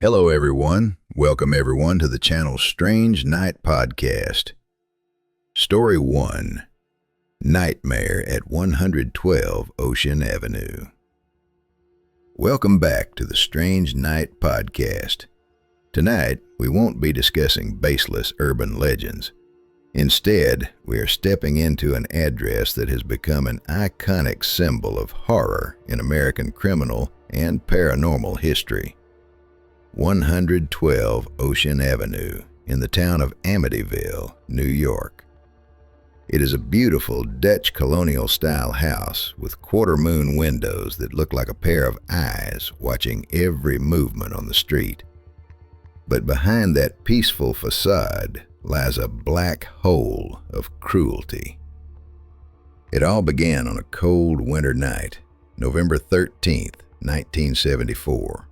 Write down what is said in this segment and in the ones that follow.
Hello everyone. Welcome everyone to the channel's Strange Night Podcast. Story 1. Nightmare at 112 Ocean Avenue. Welcome back to the Strange Night Podcast. Tonight, we won't be discussing baseless urban legends. Instead, we are stepping into an address that has become an iconic symbol of horror in American criminal and paranormal history. 112 Ocean Avenue in the town of Amityville, New York. It is a beautiful Dutch colonial-style house with quarter-moon windows that look like a pair of eyes watching every movement on the street. But behind that peaceful facade lies a black hole of cruelty. It all began on a cold winter night, November 13th, 1974.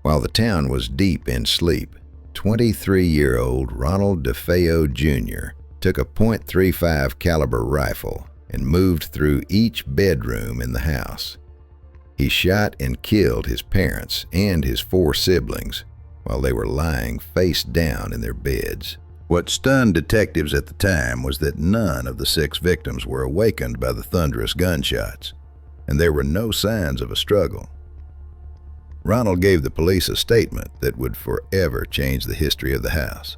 While the town was deep in sleep, 23-year-old Ronald DeFeo Jr. took a .35 caliber rifle and moved through each bedroom in the house. He shot and killed his parents and his 4 siblings while they were lying face down in their beds. What stunned detectives at the time was that none of the 6 victims were awakened by the thunderous gunshots, and there were no signs of a struggle. Ronald gave the police a statement that would forever change the history of the house.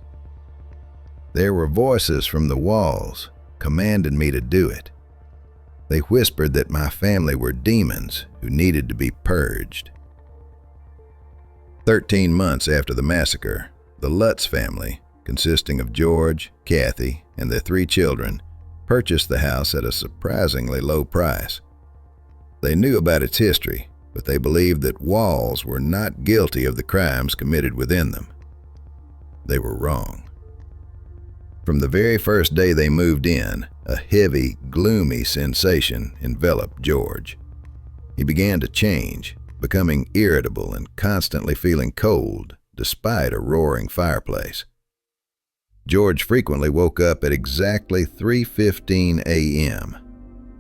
There were voices from the walls commanding me to do it. They whispered that my family were demons who needed to be purged. 13 months after the massacre, the Lutz family, consisting of George, Kathy, and their 3 children, purchased the house at a surprisingly low price. They knew about its history, but they believed that walls were not guilty of the crimes committed within them. They were wrong. From the very first day they moved in, a heavy, gloomy sensation enveloped George. He began to change, becoming irritable and constantly feeling cold, despite a roaring fireplace. George frequently woke up at exactly 3:15 a.m.,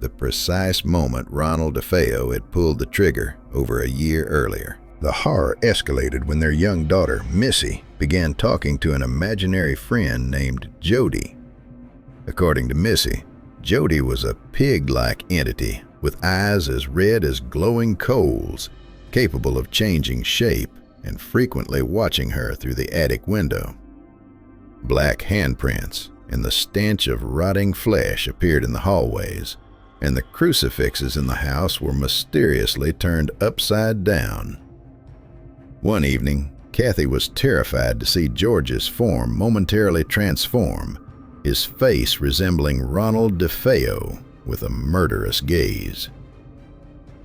the precise moment Ronald DeFeo had pulled the trigger over a year earlier. The horror escalated when their young daughter, Missy, began talking to an imaginary friend named Jody. According to Missy, Jody was a pig-like entity with eyes as red as glowing coals, capable of changing shape and frequently watching her through the attic window. Black handprints and the stench of rotting flesh appeared in the hallways, and the crucifixes in the house were mysteriously turned upside down. One evening, Kathy was terrified to see George's form momentarily transform, his face resembling Ronald DeFeo with a murderous gaze.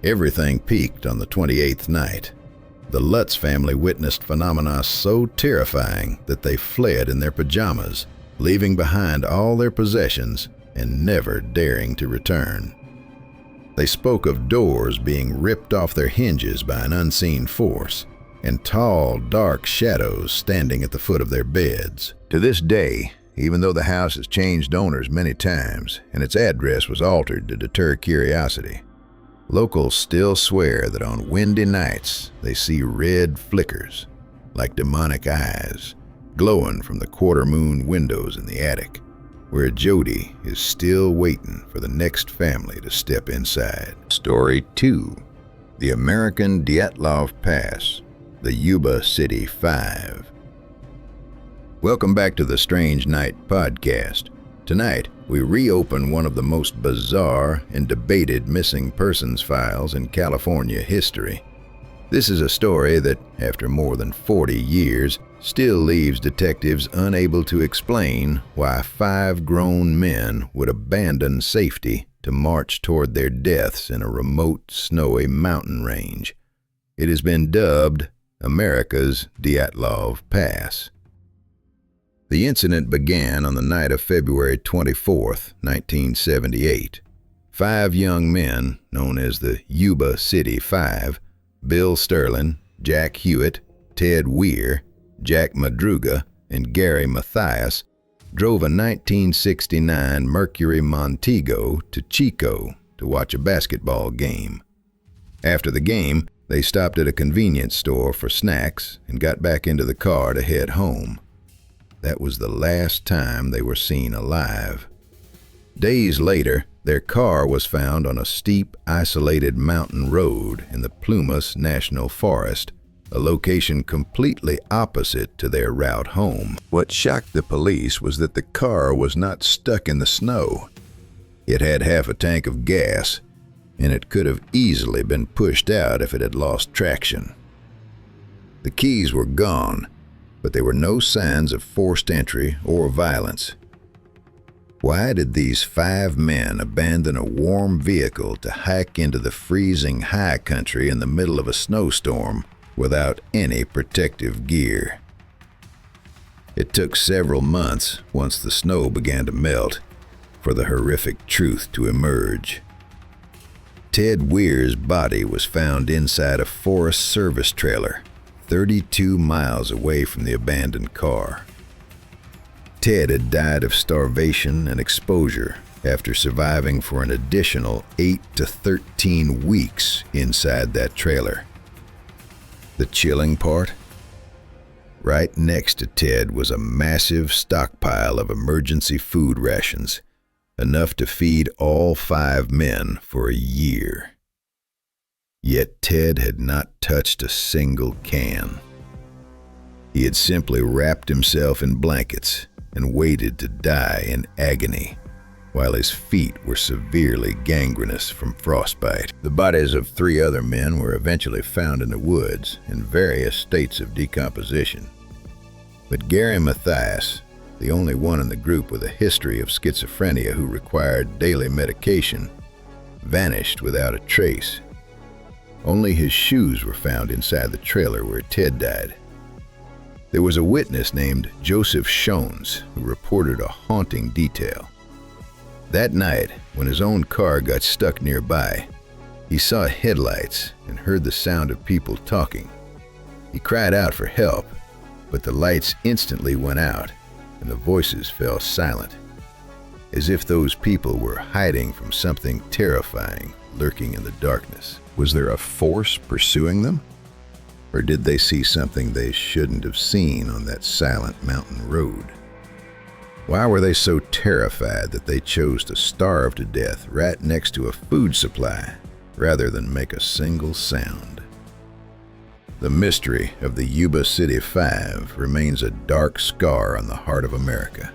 Everything peaked on the 28th night. The Lutz family witnessed phenomena so terrifying that they fled in their pajamas, leaving behind all their possessions and never daring to return. They spoke of doors being ripped off their hinges by an unseen force, and tall, dark shadows standing at the foot of their beds. To this day, even though the house has changed owners many times and its address was altered to deter curiosity, locals still swear that on windy nights they see red flickers, like demonic eyes, glowing from the quarter-moon windows in the attic, where Jody is still waiting for the next family to step inside. Story 2. The American Dyatlov Pass, the Yuba City 5. Welcome back to the Strange Night Podcast. Tonight, we reopen one of the most bizarre and debated missing persons files in California history. This is a story that, after more than 40 years, still leaves detectives unable to explain why 5 grown men would abandon safety to march toward their deaths in a remote, snowy mountain range. It has been dubbed America's Dyatlov Pass. The incident began on the night of February 24th, 1978. 5 young men, known as the Yuba City 5, Bill Sterling, Jack Hewitt, Ted Weir, Jack Madruga, and Gary Mathias, drove a 1969 Mercury Montego to Chico to watch a basketball game. After the game, They stopped at a convenience store for snacks and got back into the car to head home. That was the last time they were seen alive. Days later, their car was found on a steep, isolated mountain road in the Plumas National Forest, a location completely opposite to their route home. What shocked the police was that the car was not stuck in the snow. It had half a tank of gas, and it could have easily been pushed out if it had lost traction. The keys were gone, but there were no signs of forced entry or violence. Why did these 5 men abandon a warm vehicle to hike into the freezing high country in the middle of a snowstorm without any protective gear? It took several months, once the snow began to melt, for the horrific truth to emerge. Ted Weir's body was found inside a Forest Service trailer, 32 miles away from the abandoned car. Ted had died of starvation and exposure after surviving for an additional 8 to 13 weeks inside that trailer. The chilling part? Right next to Ted was a massive stockpile of emergency food rations, enough to feed all 5 men for a year. Yet Ted had not touched a single can. He had simply wrapped himself in blankets and waited to die in agony, while his feet were severely gangrenous from frostbite. The bodies of 3 other men were eventually found in the woods in various states of decomposition. But Gary Mathias, the only one in the group with a history of schizophrenia who required daily medication, vanished without a trace. Only his shoes were found inside the trailer where Ted died. There was a witness named Joseph Shones who reported a haunting detail. That night, when his own car got stuck nearby, he saw headlights and heard the sound of people talking. He cried out for help, but the lights instantly went out and the voices fell silent, as if those people were hiding from something terrifying lurking in the darkness. Was there a force pursuing them? Or did they see something they shouldn't have seen on that silent mountain road? Why were they so terrified that they chose to starve to death right next to a food supply rather than make a single sound? The mystery of the Yuba City 5 remains a dark scar on the heart of America,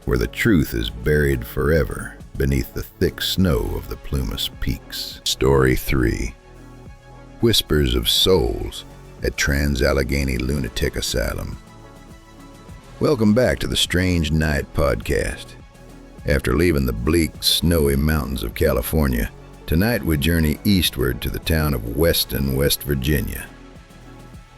where the truth is buried forever beneath the thick snow of the Plumas Peaks. Story 3. Whispers of Souls at Trans-Allegheny Lunatic Asylum. Welcome back to the Strange Night podcast. After leaving the bleak, snowy mountains of California, tonight we journey eastward to the town of Weston, West Virginia.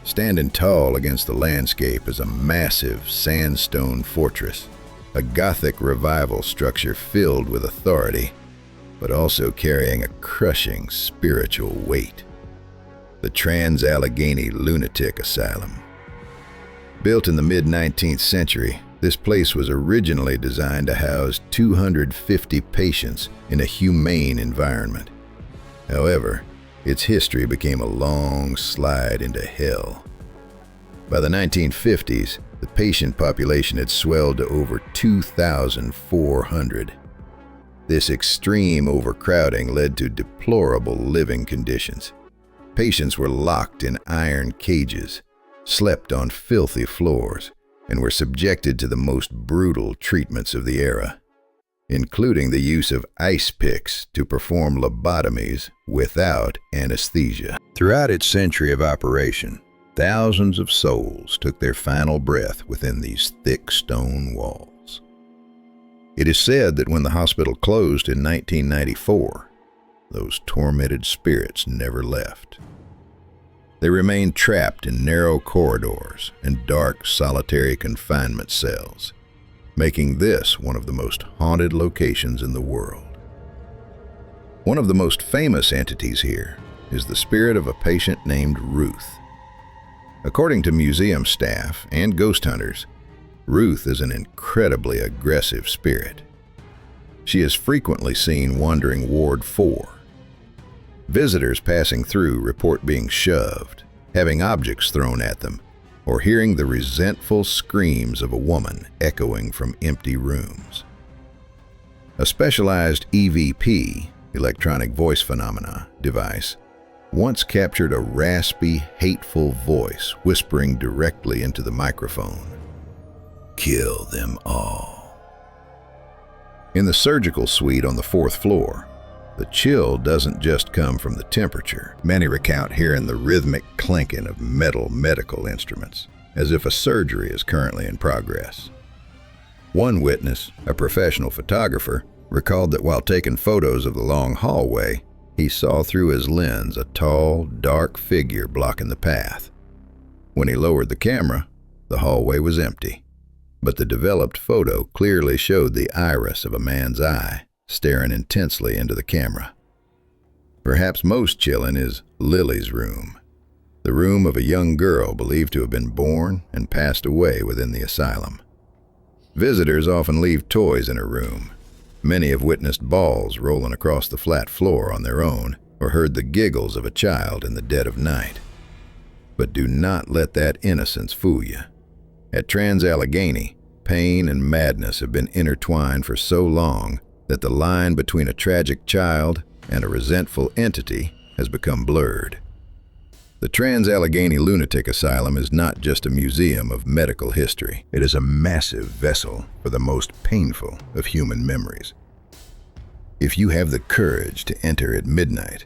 Standing tall against the landscape is a massive sandstone fortress, a Gothic revival structure filled with authority, but also carrying a crushing spiritual weight. The Trans-Allegheny Lunatic Asylum. Built in the mid-19th century, this place was originally designed to house 250 patients in a humane environment. However, its history became a long slide into hell. By the 1950s, the patient population had swelled to over 2,400. This extreme overcrowding led to deplorable living conditions. Patients were locked in iron cages, slept on filthy floors, and were subjected to the most brutal treatments of the era, including the use of ice picks to perform lobotomies without anesthesia. Throughout its century of operation, thousands of souls took their final breath within these thick stone walls. It is said that when the hospital closed in 1994, those tormented spirits never left. They remained trapped in narrow corridors and dark, solitary confinement cells, making this one of the most haunted locations in the world. One of the most famous entities here is the spirit of a patient named Ruth. According to museum staff and ghost hunters, Ruth is an incredibly aggressive spirit. She is frequently seen wandering Ward 4. Visitors passing through report being shoved, having objects thrown at them, or hearing the resentful screams of a woman echoing from empty rooms. A specialized EVP, electronic voice phenomena, device once captured a raspy, hateful voice whispering directly into the microphone. "Kill them all." In the surgical suite on the 4th floor, the chill doesn't just come from the temperature. Many recount hearing the rhythmic clinking of metal medical instruments, as if a surgery is currently in progress. One witness, a professional photographer, recalled that while taking photos of the long hallway, he saw through his lens a tall, dark figure blocking the path. When he lowered the camera, the hallway was empty, but the developed photo clearly showed the iris of a man's eye staring intensely into the camera. Perhaps most chilling is Lily's room, the room of a young girl believed to have been born and passed away within the asylum. Visitors often leave toys in her room. Many have witnessed balls rolling across the flat floor on their own, or heard the giggles of a child in the dead of night. But do not let that innocence fool you. At Trans-Allegheny, pain and madness have been intertwined for so long that the line between a tragic child and a resentful entity has become blurred. The Trans-Allegheny Lunatic Asylum is not just a museum of medical history. It is a massive vessel for the most painful of human memories. If you have the courage to enter at midnight,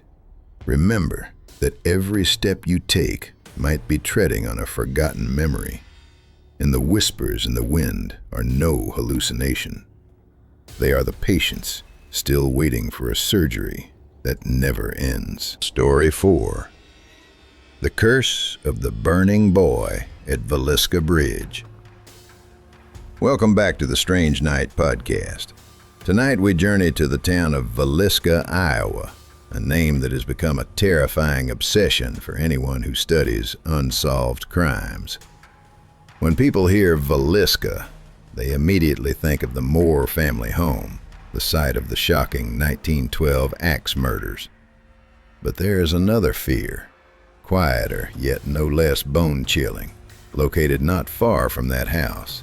remember that every step you take might be treading on a forgotten memory, and the whispers in the wind are no hallucination. They are the patients still waiting for a surgery that never ends. Story 4. The Curse of the Burning Boy at Villisca Bridge. Welcome back to the Strange Night podcast. Tonight we journey to the town of Villisca, Iowa, a name that has become a terrifying obsession for anyone who studies unsolved crimes. When people hear Villisca, they immediately think of the Moore family home, the site of the shocking 1912 axe murders. But there is another fear, quieter yet no less bone-chilling, located not far from that house,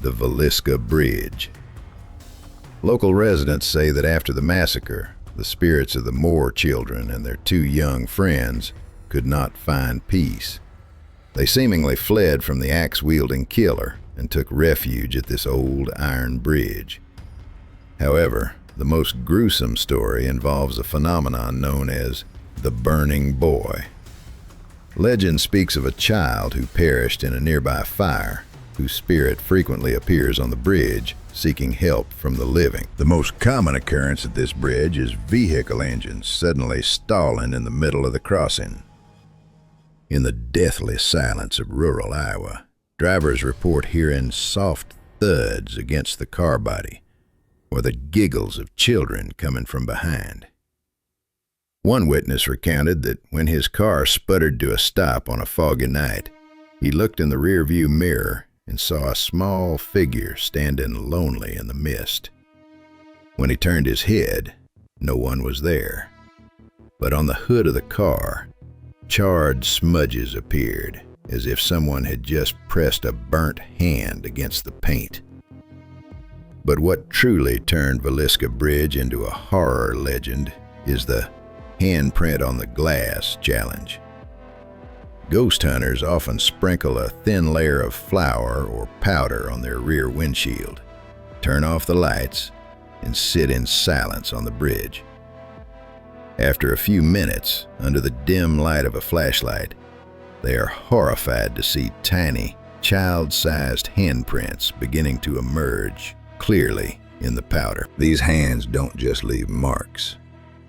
the Villisca Bridge. Local residents say that after the massacre, the spirits of the Moore children and their 2 young friends could not find peace. They seemingly fled from the axe-wielding killer and took refuge at this old iron bridge. However, the most gruesome story involves a phenomenon known as the Burning Boy. Legend speaks of a child who perished in a nearby fire, whose spirit frequently appears on the bridge, seeking help from the living. The most common occurrence at this bridge is vehicle engines suddenly stalling in the middle of the crossing. In the deathly silence of rural Iowa, drivers report hearing soft thuds against the car body, or the giggles of children coming from behind. One witness recounted that when his car sputtered to a stop on a foggy night, he looked in the rearview mirror and saw a small figure standing lonely in the mist. When he turned his head, no one was there. But on the hood of the car, charred smudges appeared, as if someone had just pressed a burnt hand against the paint. But what truly turned Villisca Bridge into a horror legend is the handprint on the glass challenge. Ghost hunters often sprinkle a thin layer of flour or powder on their rear windshield, turn off the lights, and sit in silence on the bridge. After a few minutes, under the dim light of a flashlight, they are horrified to see tiny, child-sized handprints beginning to emerge clearly in the powder. These hands don't just leave marks.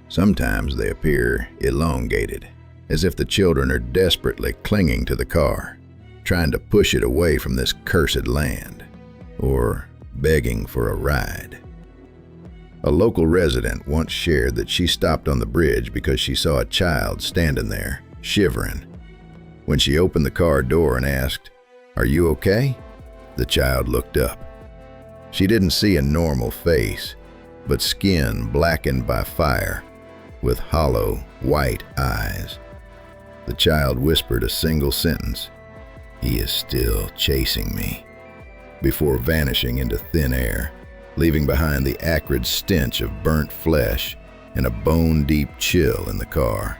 Sometimes they appear elongated, as if the children are desperately clinging to the car, trying to push it away from this cursed land, or begging for a ride. A local resident once shared that she stopped on the bridge because she saw a child standing there, shivering. When she opened the car door and asked, "Are you okay?" the child looked up. She didn't see a normal face, but skin blackened by fire, with hollow, white eyes. The child whispered a single sentence, "He is still chasing me," before vanishing into thin air, leaving behind the acrid stench of burnt flesh and a bone-deep chill in the car.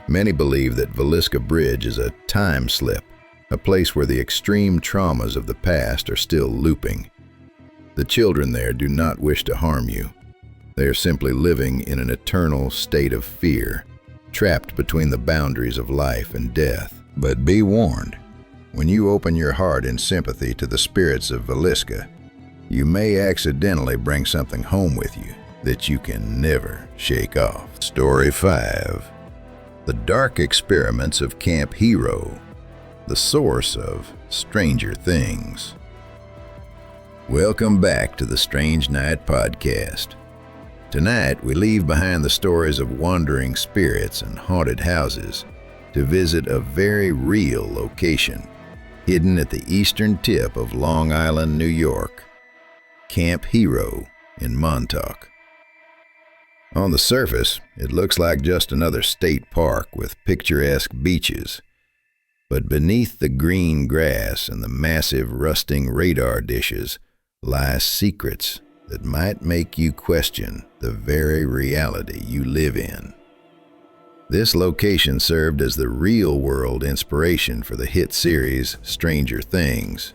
Many believe that Villisca Bridge is a time slip, a place where the extreme traumas of the past are still looping. The children there do not wish to harm you. They are simply living in an eternal state of fear, trapped between the boundaries of life and death. But be warned, when you open your heart in sympathy to the spirits of Villisca, you may accidentally bring something home with you that you can never shake off. Story 5. The Dark Experiments of Camp Hero, the source of Stranger Things. Welcome back to the Strange Night Podcast. Tonight, we leave behind the stories of wandering spirits and haunted houses to visit a very real location, hidden at the eastern tip of Long Island, New York, Camp Hero in Montauk. On the surface, it looks like just another state park with picturesque beaches. But beneath the green grass and the massive rusting radar dishes lie secrets that might make you question the very reality you live in. This location served as the real-world inspiration for the hit series Stranger Things.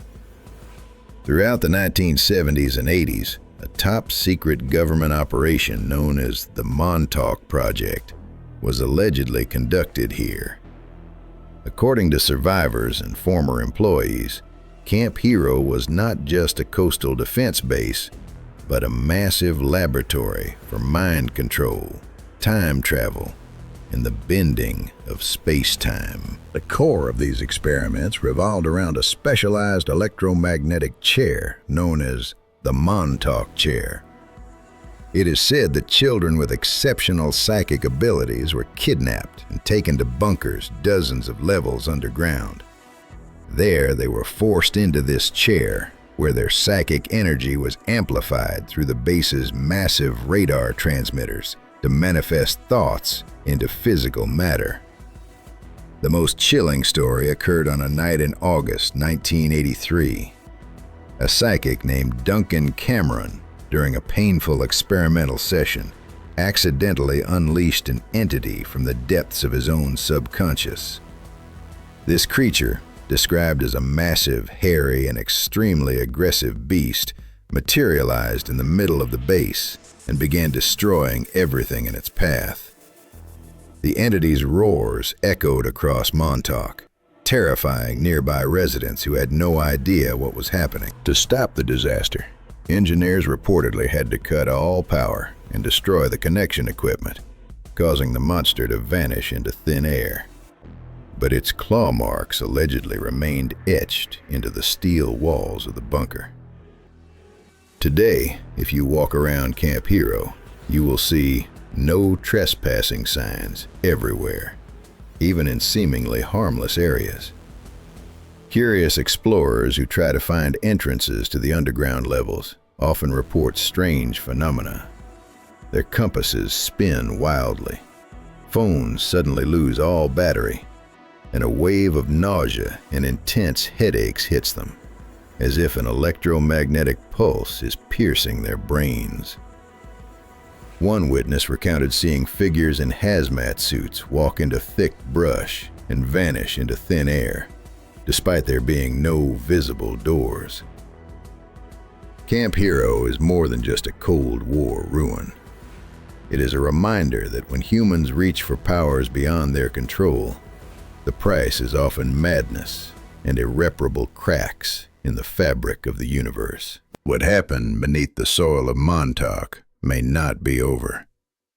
Throughout the 1970s and 80s, a top-secret government operation known as the Montauk Project was allegedly conducted here. According to survivors and former employees, Camp Hero was not just a coastal defense base, but a massive laboratory for mind control, time travel, and the bending of space-time. The core of these experiments revolved around a specialized electromagnetic chair known as the Montauk Chair. It is said that children with exceptional psychic abilities were kidnapped and taken to bunkers dozens of levels underground. There, they were forced into this chair, where their psychic energy was amplified through the base's massive radar transmitters to manifest thoughts into physical matter. The most chilling story occurred on a night in August 1983. A psychic named Duncan Cameron, during a painful experimental session, accidentally unleashed an entity from the depths of his own subconscious. This creature, described as a massive, hairy, and extremely aggressive beast, materialized in the middle of the base and began destroying everything in its path. The entity's roars echoed across Montauk, terrifying nearby residents who had no idea what was happening. To stop the disaster, engineers reportedly had to cut all power and destroy the connection equipment, causing the monster to vanish into thin air. But its claw marks allegedly remained etched into the steel walls of the bunker. Today, if you walk around Camp Hero, you will see no trespassing signs everywhere, even in seemingly harmless areas. Curious explorers who try to find entrances to the underground levels often report strange phenomena. Their compasses spin wildly, phones suddenly lose all battery, and a wave of nausea and intense headaches hits them, as if an electromagnetic pulse is piercing their brains. One witness recounted seeing figures in hazmat suits walk into thick brush and vanish into thin air, despite there being no visible doors. Camp Hero is more than just a Cold War ruin. It is a reminder that when humans reach for powers beyond their control, the price is often madness and irreparable cracks in the fabric of the universe. What happened beneath the soil of Montauk may not be over,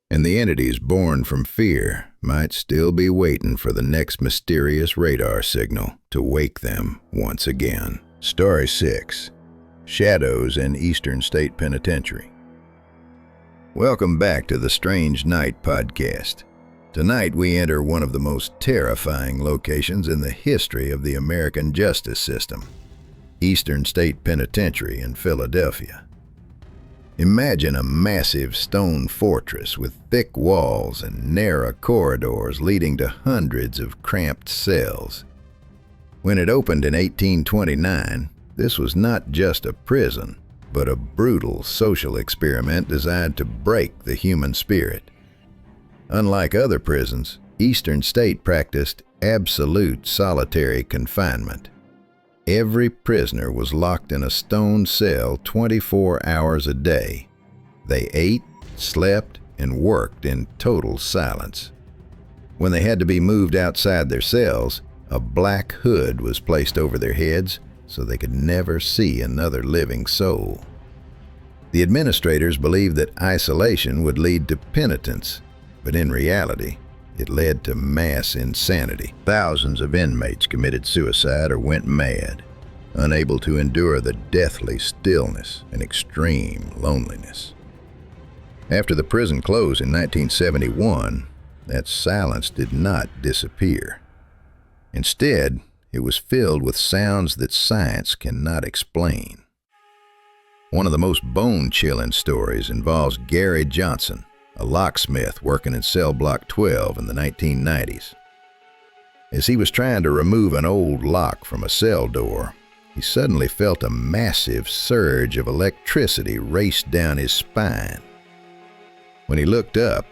and the entities born from fear might still be waiting for the next mysterious radar signal to wake them once again. Story 6. Shadows in Eastern State Penitentiary. Welcome back to the Strange Night Podcast. Tonight we enter one of the most terrifying locations in the history of the American justice system, Eastern State Penitentiary in Philadelphia. Imagine a massive stone fortress with thick walls and narrow corridors leading to hundreds of cramped cells. When it opened in 1829, this was not just a prison, but a brutal social experiment designed to break the human spirit. Unlike other prisons, Eastern State practiced absolute solitary confinement. Every prisoner was locked in a stone cell 24 hours a day. They ate, slept, and worked in total silence. When they had to be moved outside their cells, a black hood was placed over their heads so they could never see another living soul. The administrators believed that isolation would lead to penitence, but in reality, it led to mass insanity. Thousands of inmates committed suicide or went mad, unable to endure the deathly stillness and extreme loneliness. After the prison closed in 1971, that silence did not disappear. Instead, it was filled with sounds that science cannot explain. One of the most bone-chilling stories involves Gary Johnson, a locksmith working in cell block 12 in the 1990s. As he was trying to remove an old lock from a cell door, he suddenly felt a massive surge of electricity race down his spine. When he looked up,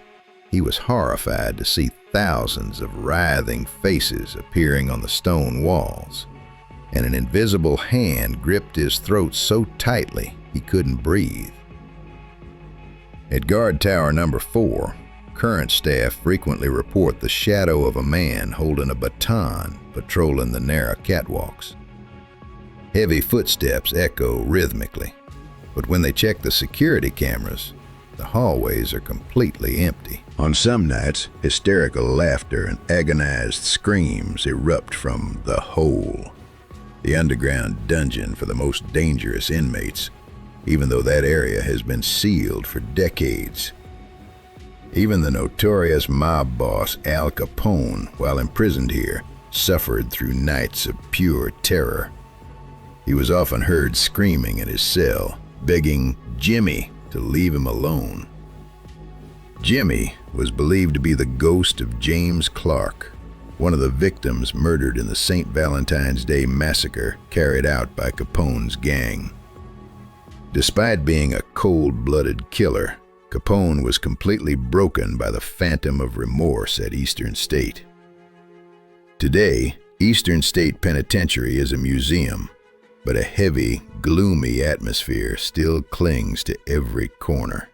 he was horrified to see thousands of writhing faces appearing on the stone walls, and an invisible hand gripped his throat so tightly he couldn't breathe. At guard tower number 4, current staff frequently report the shadow of a man holding a baton patrolling the narrow catwalks. Heavy footsteps echo rhythmically, but when they check the security cameras, the hallways are completely empty. On some nights, hysterical laughter and agonized screams erupt from the Hole, the underground dungeon for the most dangerous inmates, even though that area has been sealed for decades. Even the notorious mob boss Al Capone, while imprisoned here, suffered through nights of pure terror. He was often heard screaming in his cell, begging Jimmy to leave him alone. Jimmy was believed to be the ghost of James Clark, one of the victims murdered in the St. Valentine's Day massacre carried out by Capone's gang. Despite being a cold-blooded killer, Capone was completely broken by the phantom of remorse at Eastern State. Today, Eastern State Penitentiary is a museum, but a heavy, gloomy atmosphere still clings to every corner.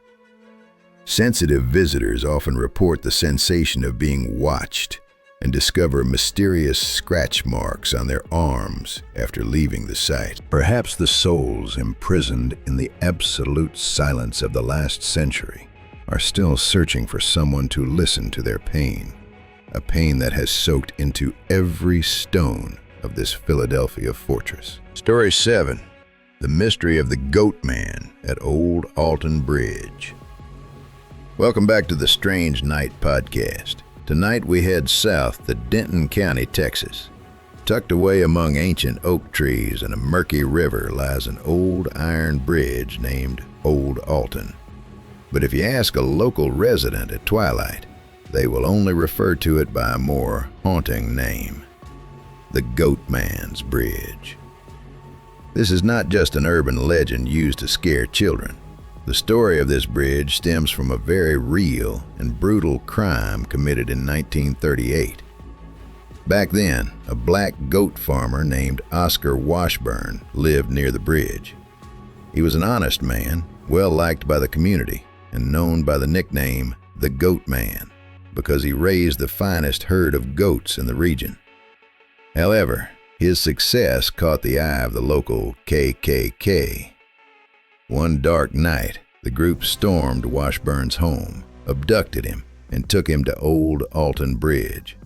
Sensitive visitors often report the sensation of being watched and discover mysterious scratch marks on their arms after leaving the site. Perhaps the souls imprisoned in the absolute silence of the last century are still searching for someone to listen to their pain, a pain that has soaked into every stone of this Philadelphia fortress. Story 7. The Mystery of the Goat Man at Old Alton Bridge. Welcome back to the Strange Night Podcast. Tonight we head south to Denton County, Texas. Tucked away among ancient oak trees and a murky river lies an old iron bridge named Old Alton. But if you ask a local resident at twilight, they will only refer to it by a more haunting name: the Goat Man's Bridge. This is not just an urban legend used to scare children. The story of this bridge stems from a very real and brutal crime committed in 1938. Back then, a black goat farmer named Oscar Washburn lived near the bridge. He was an honest man, well liked by the community, and known by the nickname the Goat Man, because he raised the finest herd of goats in the region. However, his success caught the eye of the local KKK. One dark night, the group stormed Washburn's home, abducted him, and took him to Old Alton Bridge.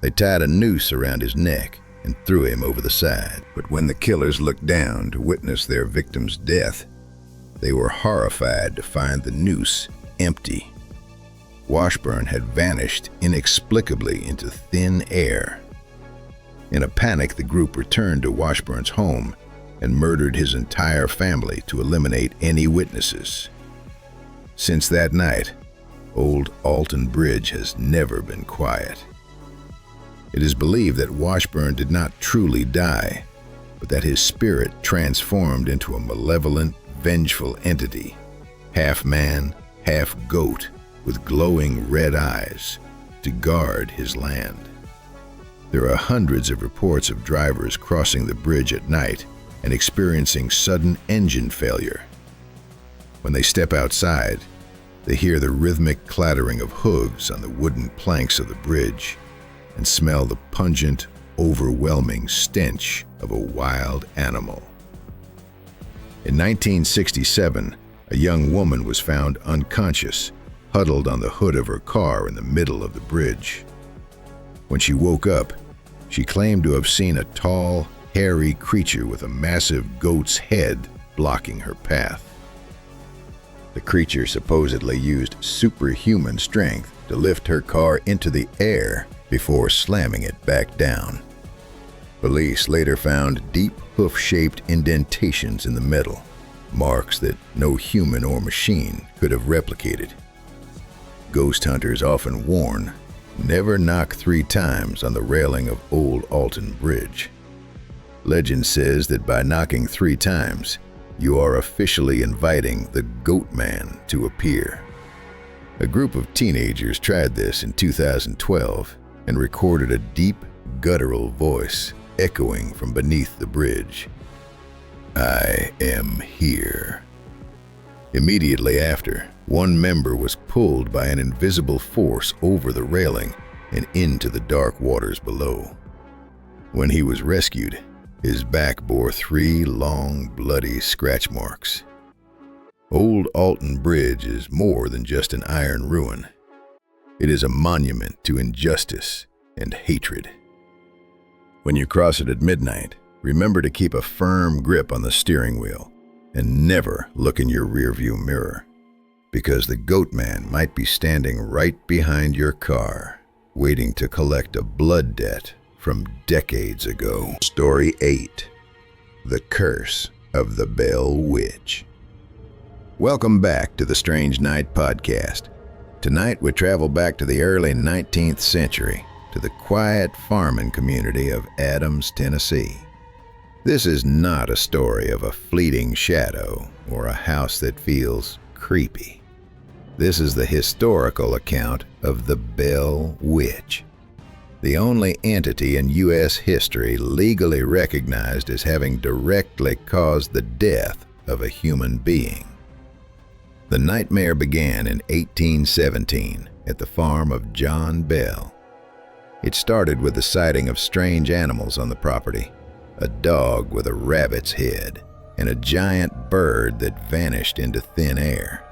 They tied a noose around his neck and threw him over the side. But when the killers looked down to witness their victim's death, they were horrified to find the noose empty. Washburn had vanished inexplicably into thin air. In a panic, the group returned to Washburn's home and murdered his entire family to eliminate any witnesses. Since that night, Old Alton Bridge has never been quiet. It is believed that Washburn did not truly die, but that his spirit transformed into a malevolent, vengeful entity, half man, half goat, with glowing red eyes, to guard his land. There are hundreds of reports of drivers crossing the bridge at night and experiencing sudden engine failure. When they step outside, they hear the rhythmic clattering of hooves on the wooden planks of the bridge and smell the pungent, overwhelming stench of a wild animal. In 1967, a young woman was found unconscious, huddled on the hood of her car in the middle of the bridge. When she woke up, she claimed to have seen a tall, hairy creature with a massive goat's head blocking her path. The creature supposedly used superhuman strength to lift her car into the air before slamming it back down. Police later found deep hoof-shaped indentations in the metal, marks that no human or machine could have replicated. Ghost hunters often warn, never knock 3 times on the railing of Old Alton Bridge. Legend says that by knocking 3 times, you are officially inviting the Goat Man to appear. A group of teenagers tried this in 2012 and recorded a deep, guttural voice echoing from beneath the bridge. "I am here." Immediately after, one member was pulled by an invisible force over the railing and into the dark waters below. When he was rescued, his back bore 3 long, bloody scratch marks. Old Alton Bridge is more than just an iron ruin. It is a monument to injustice and hatred. When you cross it at midnight, remember to keep a firm grip on the steering wheel and never look in your rearview mirror, because the Goat Man might be standing right behind your car, waiting to collect a blood debt from decades ago. Story 8. The Curse of the Bell Witch. Welcome back to the Strange Night Podcast. Tonight we travel back to the early 19th century, to the quiet farming community of Adams, Tennessee. This is not a story of a fleeting shadow or a house that feels creepy. This is the historical account of the Bell Witch, the only entity in U.S. history legally recognized as having directly caused the death of a human being. The nightmare began in 1817 at the farm of John Bell. It started with the sighting of strange animals on the property, a dog with a rabbit's head, and a giant bird that vanished into thin air.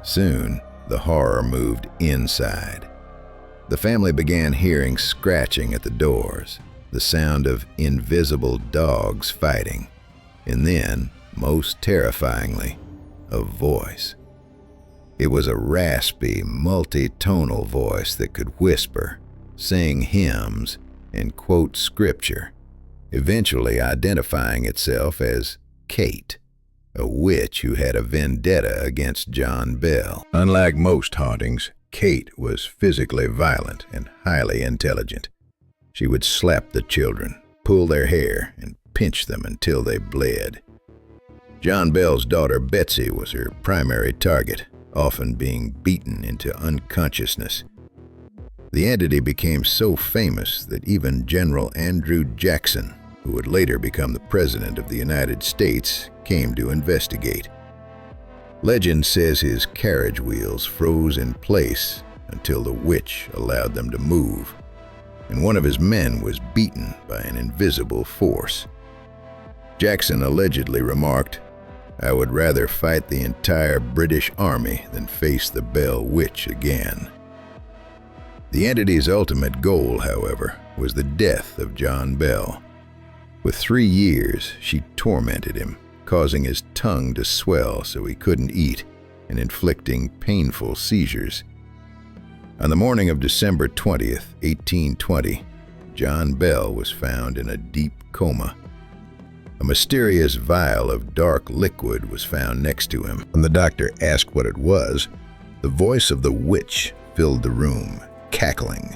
Soon, the horror moved inside. The family began hearing scratching at the doors, the sound of invisible dogs fighting, and then, most terrifyingly, a voice. It was a raspy, multi-tonal voice that could whisper, sing hymns, and quote scripture, eventually identifying itself as Kate, a witch who had a vendetta against John Bell. Unlike most hauntings, Kate was physically violent and highly intelligent. She would slap the children, pull their hair, and pinch them until they bled. John Bell's daughter Betsy was her primary target, often being beaten into unconsciousness. The entity became so famous that even General Andrew Jackson, who would later become the President of the United States, came to investigate. Legend says his carriage wheels froze in place until the witch allowed them to move, and one of his men was beaten by an invisible force. Jackson allegedly remarked, "I would rather fight the entire British Army than face the Bell Witch again." The entity's ultimate goal, however, was the death of John Bell. For 3 years, she tormented him, causing his tongue to swell so he couldn't eat and inflicting painful seizures. On the morning of December 20th, 1820, John Bell was found in a deep coma. A mysterious vial of dark liquid was found next to him. When the doctor asked what it was, the voice of the witch filled the room, cackling.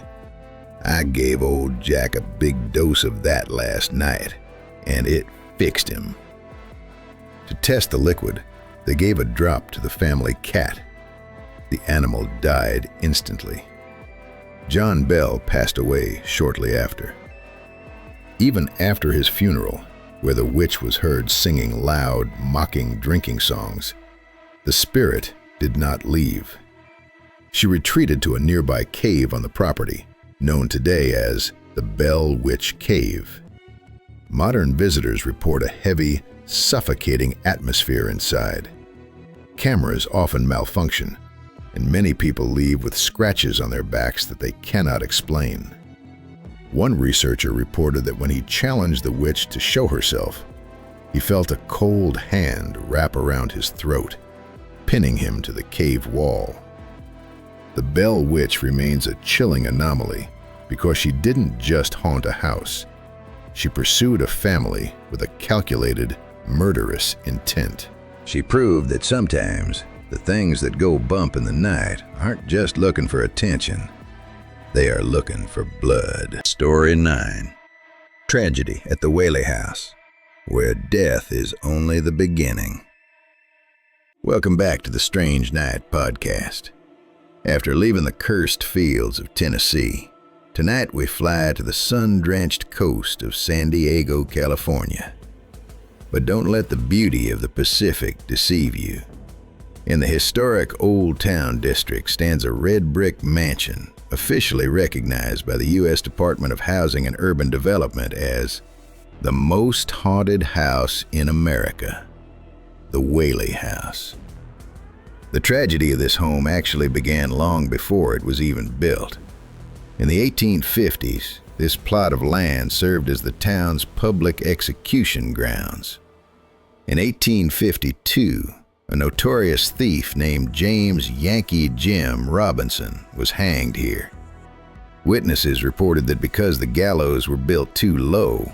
"I gave old Jack a big dose of that last night, and it fixed him." To test the liquid, they gave a drop to the family cat. The animal died instantly. John Bell passed away shortly after. Even after his funeral, where the witch was heard singing loud, mocking drinking songs, the spirit did not leave. She retreated to a nearby cave on the property, known today as the Bell Witch Cave. Modern visitors report a heavy, suffocating atmosphere inside. Cameras often malfunction, and many people leave with scratches on their backs that they cannot explain. One researcher reported that when he challenged the witch to show herself, he felt a cold hand wrap around his throat, pinning him to the cave wall. The Bell Witch remains a chilling anomaly because she didn't just haunt a house. She pursued a family with a calculated, murderous intent. She proved that sometimes the things that go bump in the night aren't just looking for attention. They are looking for blood. Story 9. Tragedy at the Whaley House, where death is only the beginning. Welcome back to the Strange Night podcast. After leaving the cursed fields of Tennessee, tonight we fly to the sun-drenched coast of San Diego, California. But don't let the beauty of the Pacific deceive you. In the historic Old Town District stands a red brick mansion, officially recognized by the U.S. Department of Housing and Urban Development as the most haunted house in America, the Whaley House. The tragedy of this home actually began long before it was even built. In the 1850s, this plot of land served as the town's public execution grounds. In 1852, a notorious thief named James Yankee Jim Robinson was hanged here. Witnesses reported that because the gallows were built too low,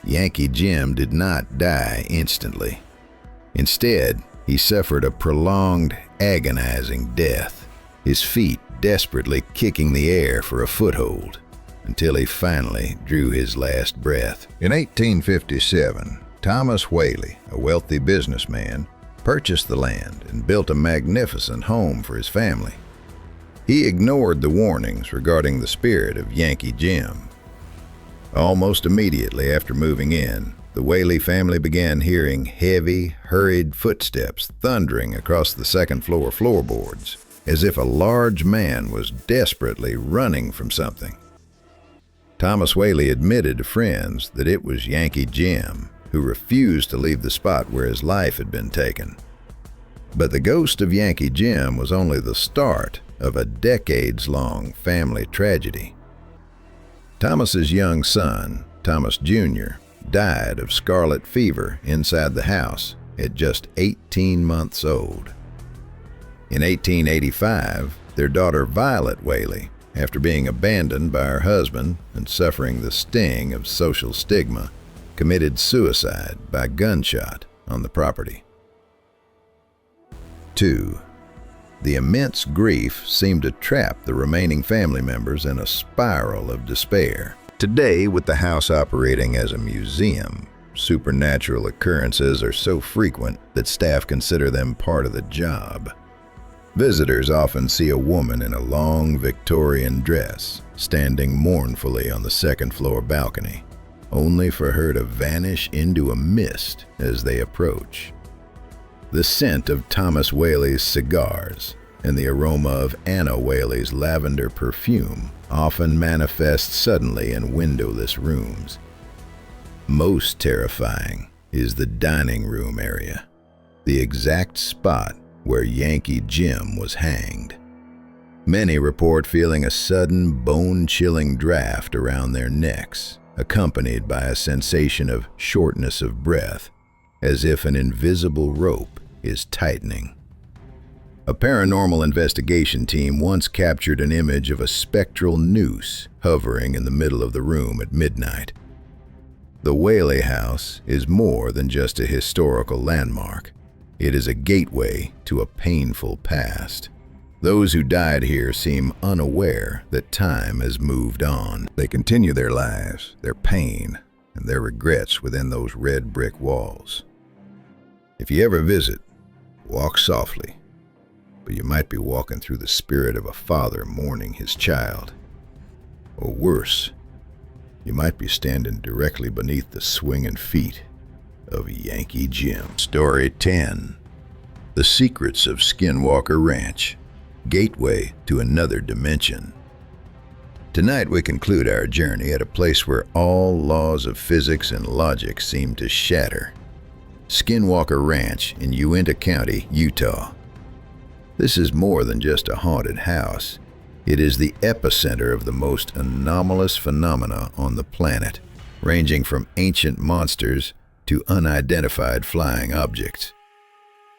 Yankee Jim did not die instantly. Instead, he suffered a prolonged, agonizing death, his feet desperately kicking the air for a foothold, until he finally drew his last breath. In 1857, Thomas Whaley, a wealthy businessman, purchased the land and built a magnificent home for his family. He ignored the warnings regarding the spirit of Yankee Jim. Almost immediately after moving in, the Whaley family began hearing heavy, hurried footsteps thundering across the second-floor floorboards, as if a large man was desperately running from something. Thomas Whaley admitted to friends that it was Yankee Jim, who refused to leave the spot where his life had been taken. But the ghost of Yankee Jim was only the start of a decades-long family tragedy. Thomas's young son, Thomas Jr., died of scarlet fever inside the house at just 18 months old. In 1885, their daughter Violet Whaley, after being abandoned by her husband and suffering the sting of social stigma, committed suicide by gunshot on the property. 2. The immense grief seemed to trap the remaining family members in a spiral of despair. Today, with the house operating as a museum, supernatural occurrences are so frequent that staff consider them part of the job. Visitors often see a woman in a long Victorian dress standing mournfully on the second-floor balcony, only for her to vanish into a mist as they approach. The scent of Thomas Whaley's cigars and the aroma of Anna Whaley's lavender perfume often manifests suddenly in windowless rooms. Most terrifying is the dining room area, the exact spot where Yankee Jim was hanged. Many report feeling a sudden bone-chilling draft around their necks, accompanied by a sensation of shortness of breath, as if an invisible rope is tightening. A paranormal investigation team once captured an image of a spectral noose hovering in the middle of the room at midnight. The Whaley House is more than just a historical landmark. It is a gateway to a painful past. Those who died here seem unaware that time has moved on. They continue their lives, their pain, and their regrets within those red brick walls. If you ever visit, walk softly, but you might be walking through the spirit of a father mourning his child. Or worse, you might be standing directly beneath the swinging feet of Yankee Jim. Story 10. The Secrets of Skinwalker Ranch, Gateway to Another Dimension. Tonight we conclude our journey at a place where all laws of physics and logic seem to shatter. Skinwalker Ranch in Uinta County, Utah. This is more than just a haunted house. It is the epicenter of the most anomalous phenomena on the planet, ranging from ancient monsters to unidentified flying objects.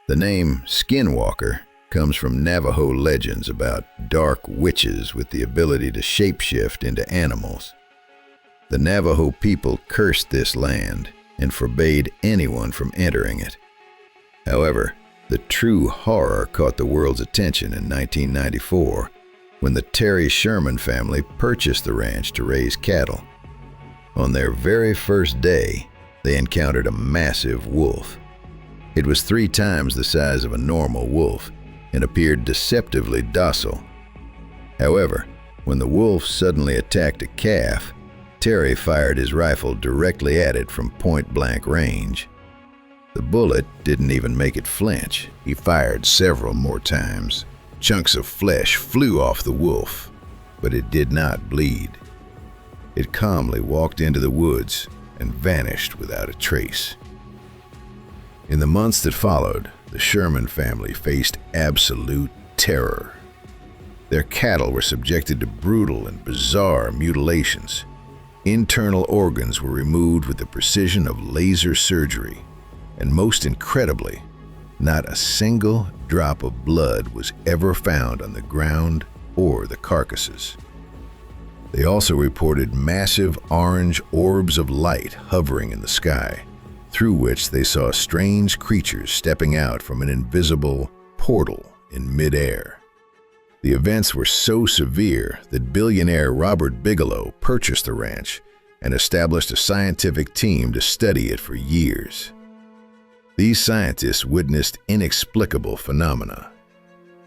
The name Skinwalker comes from Navajo legends about dark witches with the ability to shapeshift into animals. The Navajo people cursed this land and forbade anyone from entering it. However, the true horror caught the world's attention in 1994 when the Terry Sherman family purchased the ranch to raise cattle. On their very first day, they encountered a massive wolf. It was 3 times the size of a normal wolf and appeared deceptively docile. However, when the wolf suddenly attacked a calf, Terry fired his rifle directly at it from point-blank range. The bullet didn't even make it flinch. He fired several more times. Chunks of flesh flew off the wolf, but it did not bleed. It calmly walked into the woods and vanished without a trace. In the months that followed, the Sherman family faced absolute terror. Their cattle were subjected to brutal and bizarre mutilations. Internal organs were removed with the precision of laser surgery, and most incredibly, not a single drop of blood was ever found on the ground or the carcasses. They also reported massive orange orbs of light hovering in the sky, through which they saw strange creatures stepping out from an invisible portal in midair. The events were so severe that billionaire Robert Bigelow purchased the ranch and established a scientific team to study it for years. These scientists witnessed inexplicable phenomena.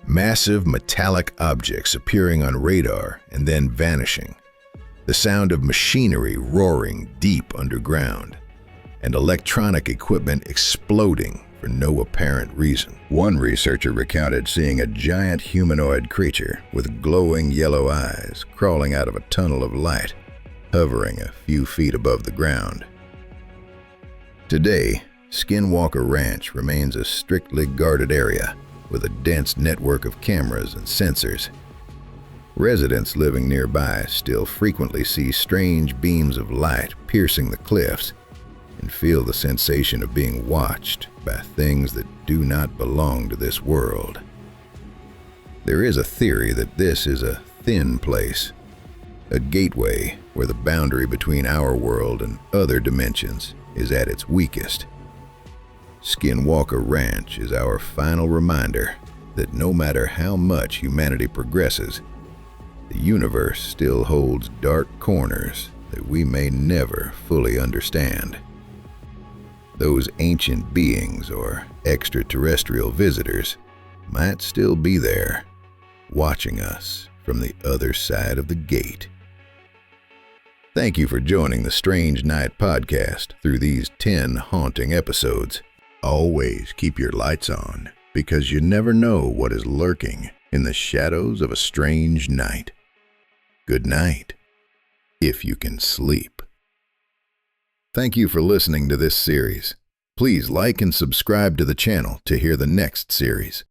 Massive metallic objects appearing on radar and then vanishing, the sound of machinery roaring deep underground, and electronic equipment exploding for no apparent reason. One researcher recounted seeing a giant humanoid creature with glowing yellow eyes crawling out of a tunnel of light, hovering a few feet above the ground. Today, Skinwalker Ranch remains a strictly guarded area with a dense network of cameras and sensors. Residents living nearby still frequently see strange beams of light piercing the cliffs and feel the sensation of being watched by things that do not belong to this world. There is a theory that this is a thin place, a gateway where the boundary between our world and other dimensions is at its weakest. Skinwalker Ranch is our final reminder that no matter how much humanity progresses, the universe still holds dark corners that we may never fully understand. Those ancient beings or extraterrestrial visitors might still be there, watching us from the other side of the gate. Thank you for joining the Strange Night podcast through these 10 haunting episodes. Always keep your lights on, because you never know what is lurking in the shadows of a strange night. Good night, if you can sleep. Thank you for listening to this series. Please like and subscribe to the channel to hear the next series.